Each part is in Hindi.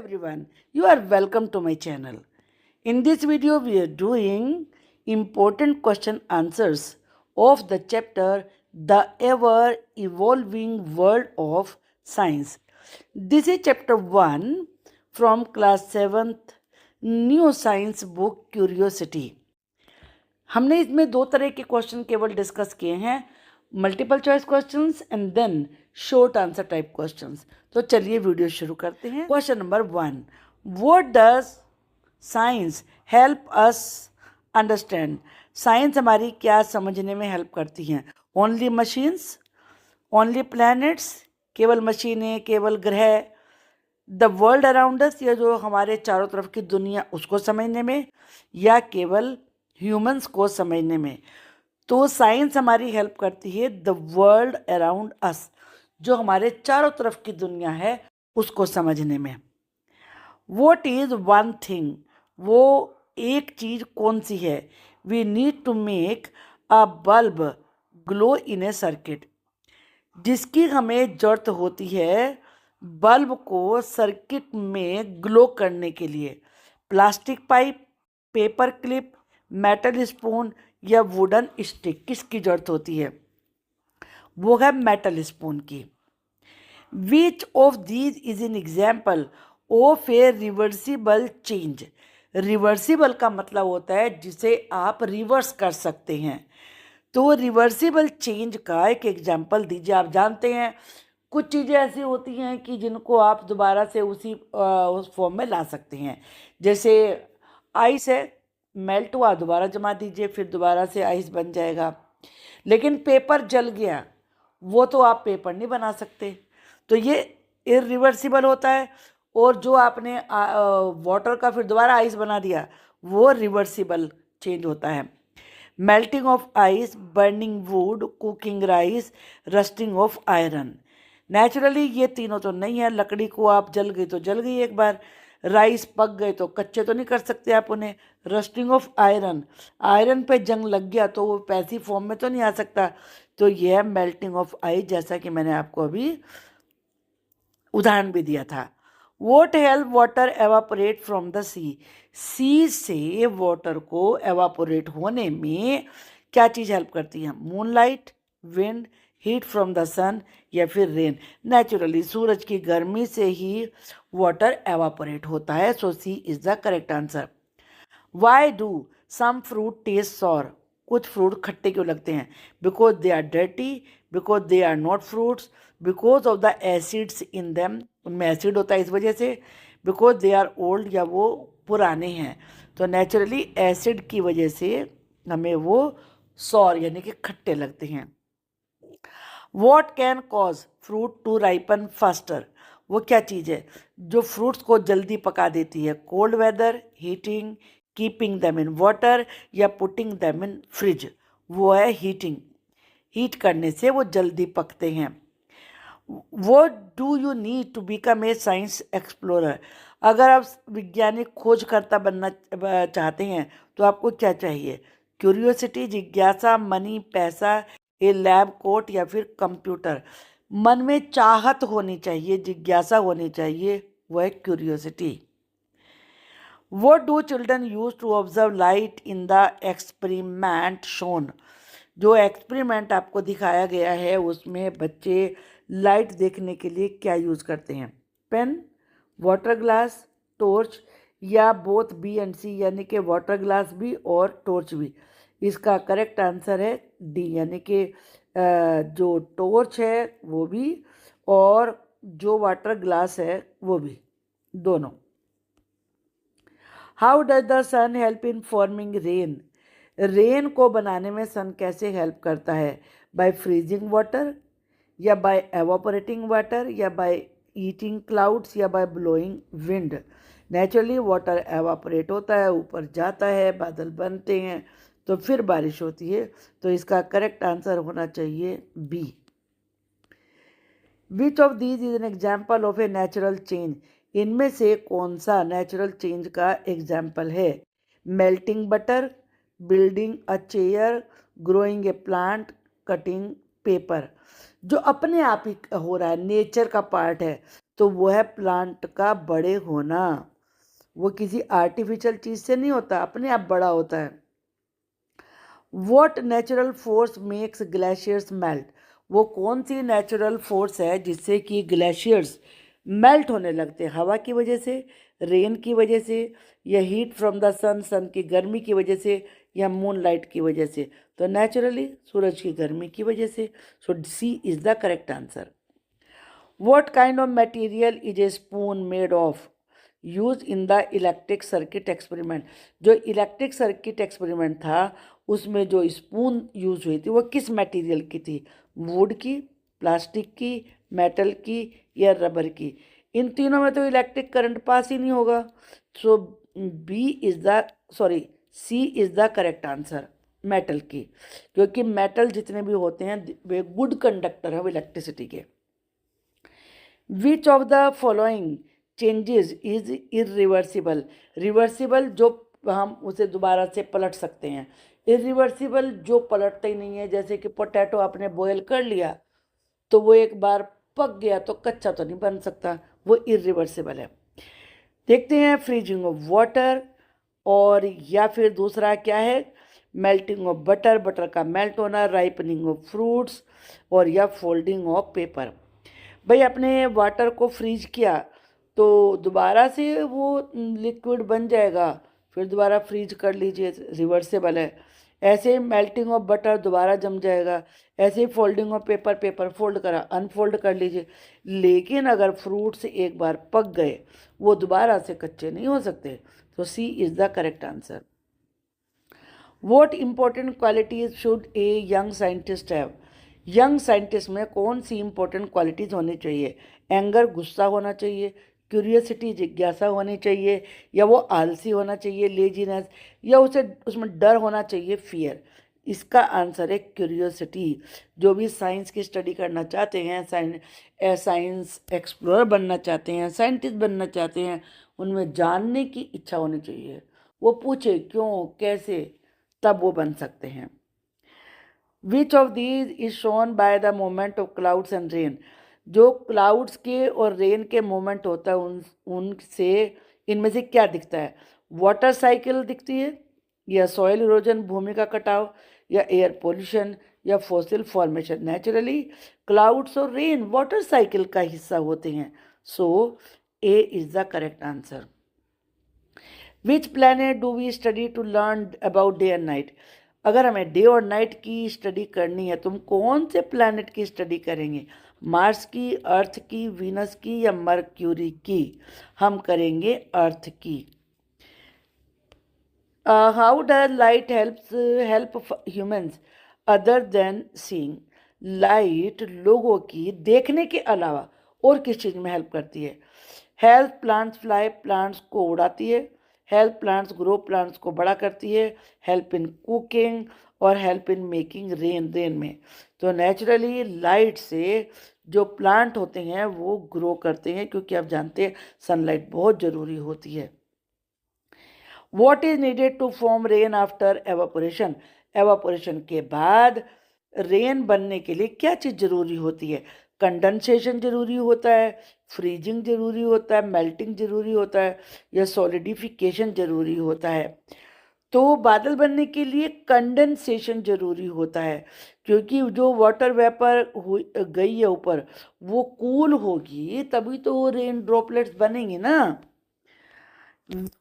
everyone, you are welcome to my channel. In this video, we are doing important question answers of the chapter The Ever Evolving World of Science. This is chapter 1 from class 7th New Science book Curiosity. हमने इसमें दो तरह के क्वेश्चन केवल डिस्कस किए हैं, multiple choice questions and then short answer type questions. तो चलिए वीडियो शुरू करते हैं। Question number 1, what does science help us understand? Science हमारी क्या समझने में हेल्प करती हैं? ओनली मशीन्स, ओनली प्लैनेट्स, केवल मशीनें, केवल ग्रह, द वर्ल्ड अराउंड अस, या जो हमारे चारों तरफ की दुनिया उसको समझने में, या केवल ह्यूमंस को समझने में? तो साइंस हमारी हेल्प करती है द वर्ल्ड अराउंड अस, जो हमारे चारों तरफ की दुनिया है उसको समझने में। What is one thing? वो एक चीज कौन सी है? We need to make a bulb glow in a circuit, जिसकी हमें जरूरत होती है बल्ब को सर्किट में ग्लो करने के लिए। Plastic pipe, paper clip, metal spoon या वुडन स्टिक, किसकी जरूरत होती है? वो है मेटल स्पून की। विच of these is an example of A reversible change? Reversible का मतलब होता है जिसे आप रिवर्स कर सकते हैं। तो रिवर्सिबल चेंज का एक एग्जाम्पल दीजिए। आप जानते हैं कुछ चीज़ें ऐसी होती हैं कि जिनको आप दोबारा से उस फॉर्म में ला सकते हैं। जैसे आइस है, मेल्ट हुआ, दोबारा जमा दीजिए, फिर दोबारा से आइस बन जाएगा। लेकिन पेपर जल गया, वो तो आप पेपर नहीं बना सकते, तो ये इरिवर्सिबल होता है। और जो आपने वाटर का फिर दोबारा आइस बना दिया, वो रिवर्सिबल चेंज होता है। Melting of ice, burning would, cooking rice, rusting of iron. Naturally ये तीनों तो नहीं है। लकड़ी को आप जल गई तो जल गई एक बार, राइस पक गए तो कच्चे तो नहीं कर सकते आप उन्हें। रस्टिंग ऑफ आयरन, आयरन पे जंग लग गया तो वो पैसिव फॉर्म में तो नहीं आ सकता। तो ये है मेल्टिंग ऑफ आइस, जैसा कि मैंने आपको अभी उदाहरण भी दिया था। What help water evaporate from the sea? Sea से वाटर को एवापोरेट होने में क्या चीज़ हेल्प करती है? Moonlight, wind, heat from the sun, या फिर रेन? नेचुरली सूरज की गर्मी से ही वाटर एवापोरेट होता है। So C is the correct answer. Why do some fruit taste sour? कुछ फ्रूट खट्टे क्यों लगते हैं? Because they are dirty, because they are not fruits, because of the acids in them, उनमें एसिड होता है इस वजह से, बिकॉज दे आर ओल्ड, या वो पुराने हैं। तो नेचुरली एसिड की वजह से हमें वो सॉर यानी कि खट्टे लगते हैं। What can cause fruit to ripen faster? वो क्या चीज़ है जो फ्रूट्स को जल्दी पका देती है? Cold weather, heating, keeping them in water, या पुटिंग देम इन फ्रिज? वो है हीटिंग। हीट करने से वो जल्दी पकते हैं। What do you need to become a science explorer? अगर आप वैज्ञानिक खोजकर्ता बनना चाहते हैं तो आपको क्या चाहिए? क्यूरियोसिटी, जिज्ञासा, मनी, पैसा, ए लैब कोट, या फिर कंप्यूटर? मन में चाहत होनी चाहिए, जिज्ञासा होनी चाहिए, वो है curiosity. What do children use to observe light in the experiment shown? जो एक्सपेरिमेंट आपको दिखाया गया है उसमें बच्चे लाइट देखने के लिए क्या यूज़ करते हैं? पेन, वाटर ग्लास, टॉर्च, या बोथ बी एंड सी, यानी कि वाटर ग्लास भी और टॉर्च भी? इसका करेक्ट आंसर है डी, यानी कि जो टॉर्च है वो भी और जो वाटर ग्लास है वो भी, दोनों। How does the sun help in forming rain? Rain को बनाने में सन कैसे हेल्प करता है? बाय फ्रीजिंग वाटर, या बाय एवापोरेटिंग वाटर, या बाय ईटिंग क्लाउड्स, या by blowing wind? Naturally water evaporate होता है, ऊपर जाता है, बादल बनते हैं, तो फिर बारिश होती है। तो इसका करेक्ट आंसर होना चाहिए B. Which of these is an example of a natural change? इनमें से कौन सा नेचुरल चेंज का एग्जाम्पल है? Melting butter, building a chair, growing a plant, cutting paper? जो अपने आप ही हो रहा है, नेचर का पार्ट है, तो वो है प्लांट का बड़े होना। वो किसी आर्टिफिशियल चीज़ से नहीं होता, अपने आप बड़ा होता है। What natural force makes glaciers melt? वो कौन सी नेचुरल फोर्स है जिससे कि ग्लेशियर्स मेल्ट होने लगते हैं? हवा की वजह से, रेन की वजह से, या हीट फ्रॉम द सन, सन की गर्मी की वजह से, या मून लाइट की वजह से? तो नेचुरली सूरज की गर्मी की वजह से। So C is the correct answer. What kind of material is a spoon made of? Used in the electric circuit experiment. जो इलेक्ट्रिक सर्किट एक्सपेरिमेंट था उसमें जो स्पून यूज हुई थी वो किस मटेरियल की थी? वुड की, प्लास्टिक की, मेटल की, या रबर की? इन तीनों में तो इलेक्ट्रिक करंट पास ही नहीं होगा। So B is the sorry C is the correct answer, metal की, क्योंकि मेटल जितने भी होते हैं वे गुड कंडक्टर है इलेक्ट्रिसिटी के। Which of the following changes is irreversible? Reversible जो हम उसे दोबारा से पलट सकते हैं, इरिवर्सिबल जो पलटता ही नहीं है। जैसे कि पोटैटो आपने बॉयल कर लिया तो वो एक बार पक गया तो कच्चा तो नहीं बन सकता, वो इरिवर्सिबल है। देखते हैं फ्रीजिंग ऑफ वाटर, और या फिर दूसरा क्या है, मेल्टिंग ऑफ बटर, बटर का मेल्ट होना, राइपनिंग ऑफ फ्रूट्स, और या फोल्डिंग ऑफ पेपर। भाई आपने वाटर को फ्रीज किया तो दोबारा से वो लिक्विड बन जाएगा, फिर दोबारा फ्रीज कर लीजिए, रिवर्सेबल है। ऐसे ही मेल्टिंग ऑफ बटर दोबारा जम जाएगा, ऐसे ही folding of paper, paper fold करा अनफोल्ड कर लीजिए। लेकिन अगर फ्रूट्स एक बार पक गए वो दोबारा से कच्चे नहीं हो सकते। तो C is the correct answer. What important qualities should a young scientist have? Young scientist में कौन सी इंपॉर्टेंट क्वालिटीज़ होनी चाहिए? एंगर, गुस्सा होना चाहिए, क्यूरियोसिटी, जिज्ञासा होनी चाहिए, या वो आलसी होना चाहिए, लेजीनेस, या उसे उसमें डर होना चाहिए, फियर? इसका आंसर है क्यूरियोसिटी। जो भी साइंस की स्टडी करना चाहते हैं, साइंस एक्सप्लोरर बनना चाहते हैं, साइंटिस्ट बनना चाहते हैं, उनमें जानने की इच्छा होनी चाहिए। वो पूछे क्यों, कैसे, तब वो बन सकते हैं। विच of these is shown by the moment of clouds and rain? जो क्लाउड्स के और रेन के मोमेंट होता है उनसे इनमें से क्या दिखता है? वाटर साइकिल दिखती है, या सॉइल इरोजन, भूमि का कटाव, या एयर पोल्यूशन, या फॉसिल फॉर्मेशन? नेचुरली क्लाउड्स और रेन वाटर साइकिल का हिस्सा होते हैं। So A is the correct answer. Which planet do we study to learn about day and night? अगर हमें डे और नाइट की स्टडी करनी है तो हम कौन से प्लैनेट की स्टडी करेंगे? मार्स की, अर्थ की, वीनस की, या मर्क्यूरी की? हम करेंगे अर्थ की। How does light help humans other than seeing? Light लोगों की देखने के अलावा और किस चीज़ में हेल्प करती है? हेल्प प्लांट्स फ्लाई, प्लांट्स को उड़ाती है, हेल्प प्लांट्स ग्रो, प्लांट्स को बड़ा करती है, हेल्प इन कुकिंग, और help in making rain, rain में? तो नेचुरली लाइट से जो प्लांट होते हैं वो ग्रो करते हैं, क्योंकि आप जानते हैं सनलाइट बहुत ज़रूरी होती है। What is needed to form rain after evaporation? Evaporation के बाद रेन बनने के लिए क्या चीज़ जरूरी होती है? कंडेंसेशन जरूरी होता है, फ्रीजिंग जरूरी होता है, मेल्टिंग जरूरी होता है, या सॉलिडिफिकेशन जरूरी होता है? तो बादल बनने के लिए कंडेंसेशन जरूरी होता है, क्योंकि जो वाटर वेपर गई है ऊपर वो कूल होगी तभी तो वो रेन ड्रॉपलेट्स बनेंगे ना।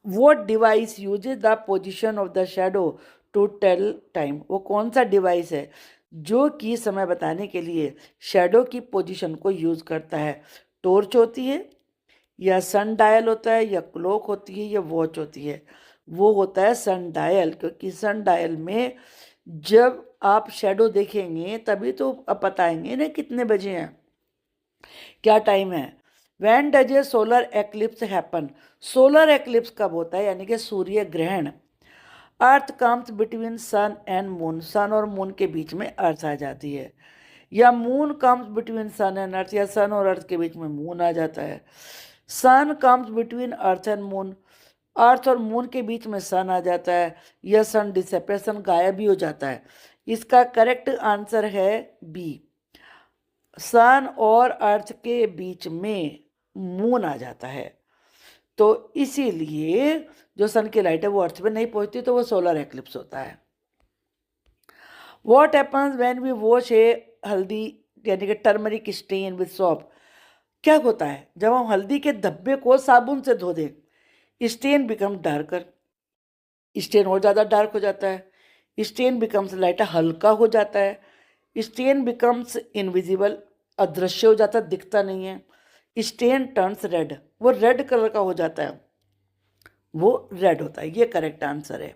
वो device uses the position of the shadow to tell time? वो कौन सा डिवाइस है जो कि समय बताने के लिए शेडो की पोजीशन को यूज करता है? टॉर्च होती है, या सन डायल होता है, या क्लॉक होती है, या वॉच होती है? वो होता है सन डायल, क्योंकि सन डायल में जब आप शेडो देखेंगे तभी तो आप बताएंगे ना कितने बजे हैं, क्या टाइम है। When does a solar eclipse happen? Solar eclipse कब होता है, यानी कि सूर्य ग्रहण? Earth comes between sun and moon? Sun और मून के बीच में अर्थ आ जाती है, या moon comes between sun and earth, या सन और अर्थ के बीच में मून आ जाता है? Sun comes between earth and moon? Earth और मून के बीच में सन आ जाता है, या सन डिसअपियर, सन गायब भी हो जाता है? इसका करेक्ट आंसर है बी, सन और अर्थ के बीच में मून आ जाता है। तो इसीलिए जो सन की लाइट है वो अर्थ पे नहीं पहुंचती, तो वो सोलर एक्लिप्स होता है। What happens when we wash a haldi यानी कि टर्मरिक स्टेन विद सोप? क्या होता है जब हम हल्दी के धब्बे को साबुन से धो दें? स्टेन बिकम डार्कर, स्टेन और ज़्यादा डार्क हो जाता है। स्टेन बिकम्स लाइटर, हल्का हो जाता है। स्टेन बिकम्स इनविजिबल, अदृश्य हो जाता है, दिखता नहीं है। स्टेन टर्न्स रेड, वो रेड कलर का हो जाता है, वो रेड होता है। ये करेक्ट आंसर है।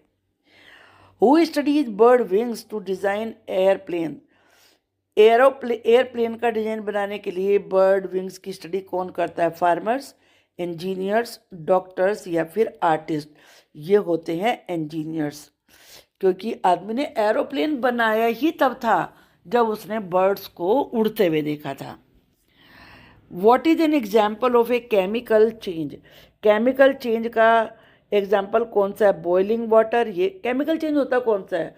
Who studies bird wings to design airplane? Airplane का डिजाइन बनाने के लिए बर्ड विंग्स की स्टडी कौन करता है? फार्मर्स, इंजीनियर्स, डॉक्टर्स या फिर आर्टिस्ट? ये होते हैं इंजीनियर्स, क्योंकि आदमी ने एरोप्लेन बनाया ही तब था जब उसने बर्ड्स को उड़ते हुए देखा था। What is an example of a chemical change? Chemical change का एग्जाम्पल कौन सा है? Boiling water. ये केमिकल चेंज होता कौन सा है?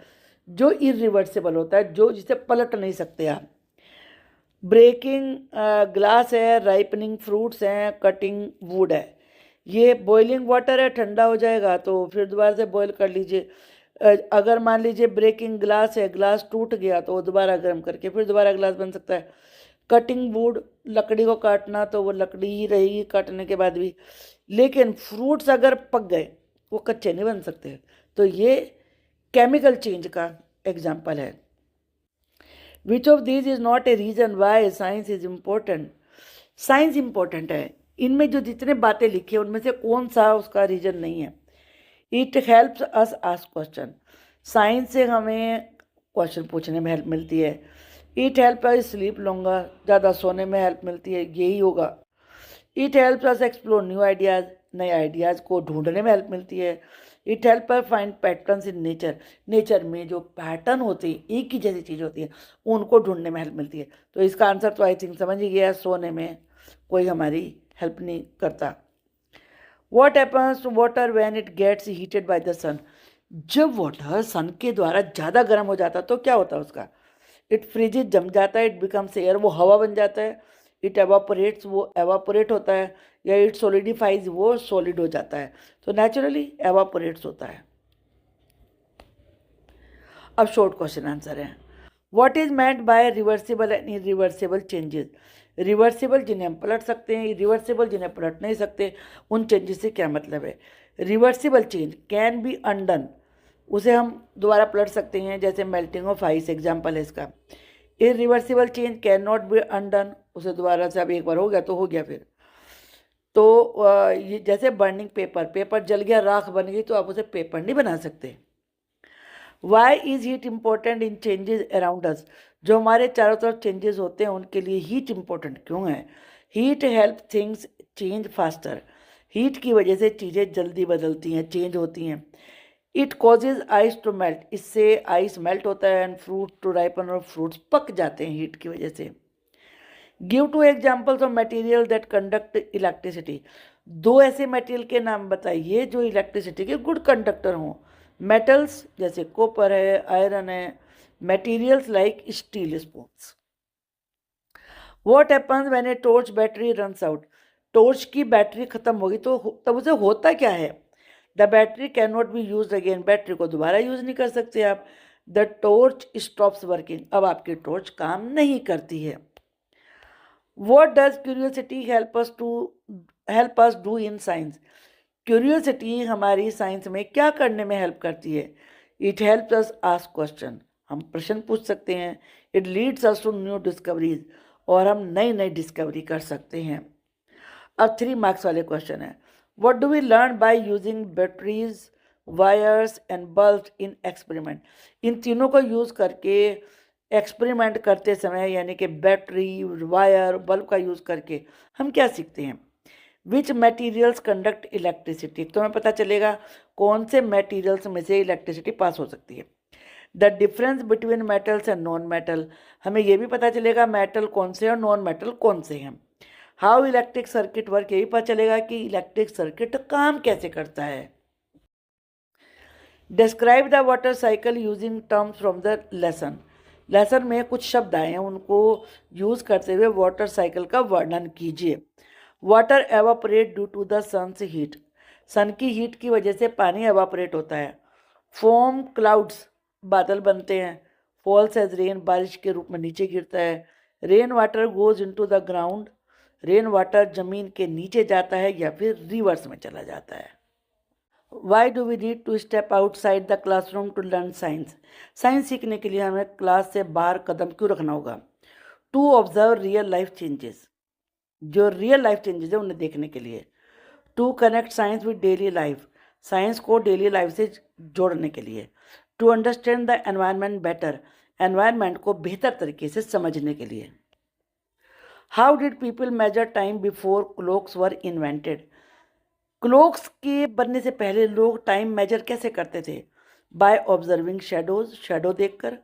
जो इरिवर्सिबल होता है, जो जिसे पलट नहीं सकते आप। ब्रेकिंग ग्लास है, राइपनिंग फ्रूट्स हैं, कटिंग वुड है। ये बॉइलिंग वाटर है, ठंडा हो जाएगा तो फिर दोबारा से बॉईल कर लीजिए। अगर मान लीजिए ब्रेकिंग ग्लास है, ग्लास टूट गया तो वो दोबारा गर्म करके फिर दोबारा ग्लास बन सकता है। कटिंग वुड, लकड़ी को काटना, तो वो लकड़ी ही रहेगी काटने के बाद भी। लेकिन फ्रूट्स अगर पक गए वो कच्चे नहीं बन सकते। तो ये केमिकल चेंज का एग्जाम्पल है। Which of these is not a reason why science is important? Science important है, इनमें जो जितने बातें लिखी है उनमें से कौन सा उसका रीजन नहीं है? It helps us ask question, science से हमें क्वेश्चन पूछने में हेल्प मिलती है। It help us sleep longer, ज़्यादा सोने में हेल्प मिलती है, यही होगा। It helps us explore new ideas, नए आइडियाज़ को ढूंढने में हेल्प मिलती है। It help us find patterns in nature, nature में जो पैटर्न होते हैं, एक ही जैसी चीज़ होती है, उनको ढूंढने में हेल्प मिलती है। तो इसका आंसर तो आई थिंक समझ ही गया, सोने में कोई हमारी हेल्प नहीं करता। What happens to water when it gets heated by the sun? जब वाटर सन के द्वारा ज़्यादा गर्म हो जाता तो क्या होता है उसका? इट फ्रीजेज, जम जाता है। इट बिकम्स एयर, वो हवा बन जाता है। इट एवापोरेट्स, वो एवापोरेट होता है। या इट सॉलिडिफाइज, वो सॉलिड हो जाता है। तो नेचुरली एवापोरेट्स होता है। अब शॉर्ट क्वेश्चन आंसर है। What is meant by reversible and irreversible changes? Reversible जिन्हें हम पलट सकते हैं, इरिवर्सिबल जिन्हें पलट नहीं सकते, उन चेंजेस से क्या मतलब है? Reversible change can be undone, उसे हम दोबारा पलट सकते हैं, जैसे मेल्टिंग ऑफ आइस एग्जाम्पल है इसका। Irreversible change can not be undone, उसे दोबारा से अब एक बार हो गया तो हो गया फिर। तो ये जैसे बर्निंग पेपर, पेपर जल गया, राख बन गई, तो आप उसे पेपर नहीं बना सकते। Why is heat important in changes around us? जो हमारे चारों तरफ चेंजेस होते हैं उनके लिए हीट इम्पोर्टेंट क्यों है? Heat help things change faster, heat की वजह से चीज़ें जल्दी बदलती हैं, चेंज होती हैं। It causes ice to melt, इससे आइस मेल्ट होता है। एंड फ्रूट टू राइपन, और फ्रूट्स पक जाते हैं हीट की वजह से। Give two examples of material that conduct electricity, दो ऐसे मटेरियल के नाम बताइए जो इलेक्ट्रिसिटी के गुड कंडक्टर हों। मेटल्स जैसे कॉपर है, आयरन है। Materials like steel spoons. What happens when a torch battery runs out? Torch की बैटरी खत्म होगी तो तब उसे होता क्या है? The battery can not be use again, battery को दोबारा यूज नहीं कर सकते आप। द टॉर्च स्टॉप्स वर्किंग, अब आपकी टॉर्च काम नहीं करती है। What does curiosity help us do in science? Curiosity हमारी साइंस में क्या करने में हेल्प करती है? It helps us ask question, हम प्रश्न पूछ सकते हैं। It leads us to new discoveries, और हम नई नई डिस्कवरी कर सकते हैं। अब 3 मार्क्स वाले क्वेश्चन है। What do we learn by using batteries, wires and bulb in experiment? इन तीनों को यूज़ करके एक्सपेरिमेंट करते समय, यानी कि बैटरी, वायर, बल्ब का यूज़ करके हम क्या सीखते हैं? विच मटीरियल्स कंडक्ट इलेक्ट्रिसिटी, तो हमें पता चलेगा कौन से मटीरियल्स में से इलेक्ट्रिसिटी पास हो सकती है। The difference between metals and non metal, हमें यह भी पता चलेगा मेटल कौन से और नॉन मेटल कौन से हैं। हाउ इलेक्ट्रिक सर्किट वर्क, ये भी पता चलेगा कि इलेक्ट्रिक सर्किट काम कैसे करता है। Describe the water cycle using terms from the lesson, lesson में कुछ शब्द आए हैं, उनको यूज़ करते हुए वाटर साइकिल का वर्णन कीजिए। Water evaporate due to the sun's heat, sun की हीट की वजह से पानी एवापोरेट होता है। फॉर्म क्लाउड्स, बादल बनते हैं। फॉल्स एज रेन, बारिश के रूप में नीचे गिरता है। Rain water goes into the ground, rain water जमीन के नीचे जाता है या फिर रिवर्स में चला जाता है। Why do we need to step outside the classroom to learn science, science सीखने के लिए हमें क्लास से बाहर कदम क्यों रखना होगा? To observe real life changes, जो रियल लाइफ चेंजेस है उन्हें देखने के लिए। To connect science with daily life, science को डेली लाइफ से जोड़ने के लिए। To understand the environment better, environment को बेहतर तरीके से समझने के लिए। How did people measure time before clocks were invented, clocks के बनने से पहले लोग टाइम मेजर कैसे करते थे? बाय ऑब्जर्विंग शेडोज, शेडो देखकर।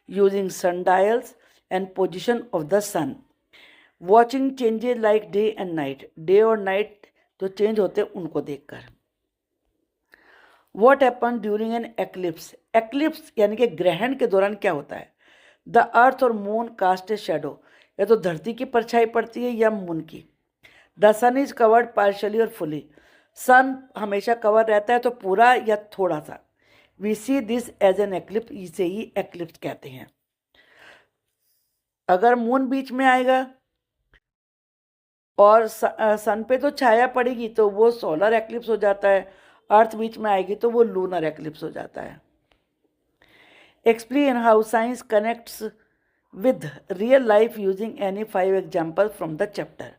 Using sundials and position of the sun. Watching changes like day and night, day और नाइट जो चेंज होते हैं उनको देखकर। What happen during an eclipse, eclipse यानी कि ग्रहण के दौरान क्या होता है? द अर्थ और मून कास्ट ए शेडो, या तो धरती की परछाई पड़ती है या मून की। The sun is covered partially और फुली, सन हमेशा कवर रहता है तो पूरा या थोड़ा सा। We see this as an eclipse, इसे ही एक्लिप्स कहते हैं। अगर मून बीच में आएगा और सन पे तो छाया पड़ेगी तो वो सोलर एक्लिप्स हो जाता है। अर्थ बीच में आएगी तो वो लूनर एक्लिप्स हो जाता है। Explain how science connects with real life using any 5 example from the chapter,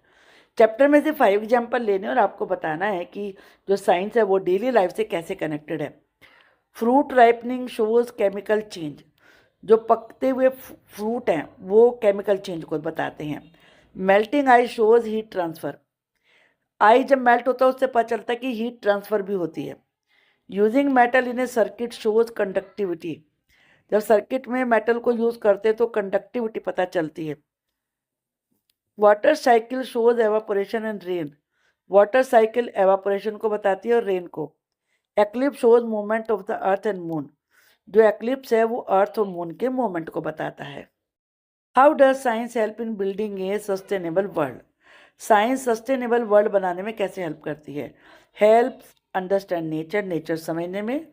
chapter में से 5 एग्जाम्पल लेने और आपको बताना है कि जो साइंस है वो डेली लाइफ से कैसे कनेक्टेड है। Fruit ripening shows chemical change, जो पकते हुए फ्रूट हैं वो केमिकल चेंज को बताते हैं। Melting I shows heat transfer, आई जब मेल्ट होता है उससे पता चलता है कि हीट ट्रांसफर भी होती है। Using metal in a circuit shows conductivity, जब सर्किट में मेटल को यूज करते हैं तो कंडक्टिविटी पता चलती है। Water cycle shows evaporation and rain, water cycle evaporation को बताती है और रेन को। Eclipse shows movement of the earth and moon, जो एक्लिप्स है वो अर्थ और मून के मूवमेंट को बताता है। How does science help in building A sustainable world, science sustainable world बनाने में कैसे हेल्प करती है? हेल्प अंडरस्टैंड नेचर, नेचर समझने में।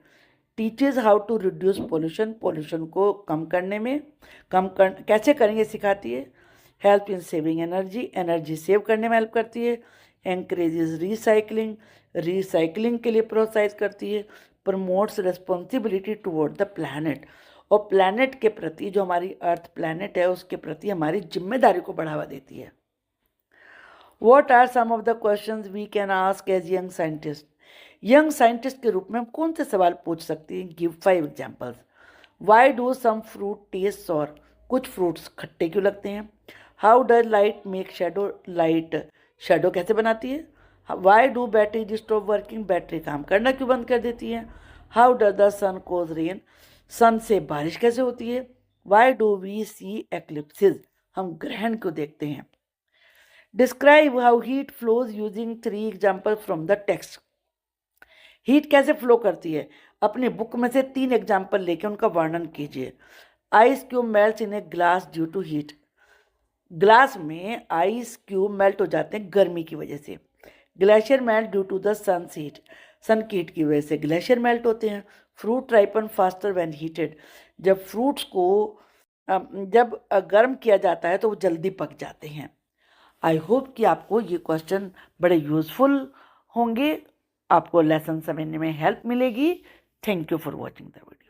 Teaches how to reduce pollution, pollution को कम करने में, कैसे करेंगे सिखाती है। Help in saving energy, energy save करने में हेल्प करती है। एनकरेजेस रिसाइकलिंग, रिसाइकलिंग के लिए प्रोत्साहित करती है। Promotes responsibility toward the planet, और प्लैनेट के प्रति, जो हमारी अर्थ प्लैनेट है उसके प्रति हमारी जिम्मेदारी को बढ़ावा देती है। What are some of the questions we can ask as young scientists? Young scientist के रूप में हम कौन से सवाल पूछ सकते हैं? Give 5 examples. Why do some fruit taste sour, कुछ फ्रूट्स खट्टे क्यों लगते हैं? How does light make shadow, light shadow कैसे बनाती है? Why do battery stop working, battery काम करना क्यों बंद कर देती है? How does the sun cause rain, sun से बारिश कैसे होती है? Why do we see eclipses, हम ग्रहण क्यों देखते हैं? Describe how heat flows using 3 example from the text, heat कैसे फ्लो करती है? अपनी बुक में से 3 एग्जाम्पल लेके उनका वर्णन कीजिए। Ice cube melt in a glass due to heat, glass में आइस क्यूब मेल्ट हो जाते हैं गर्मी की वजह से। Glacier melt due to the sun heat, sun की हीट की वजह से ग्लेशियर मेल्ट होते हैं। Fruit ripen faster when heated, जब फ्रूट्स को जब गर्म किया जाता है तो वो जल्दी पक जाते हैं। आई होप कि आपको ये क्वेश्चन बड़े यूज़फुल होंगे, आपको लेसन समझने में हेल्प मिलेगी। Thank you for watching the video.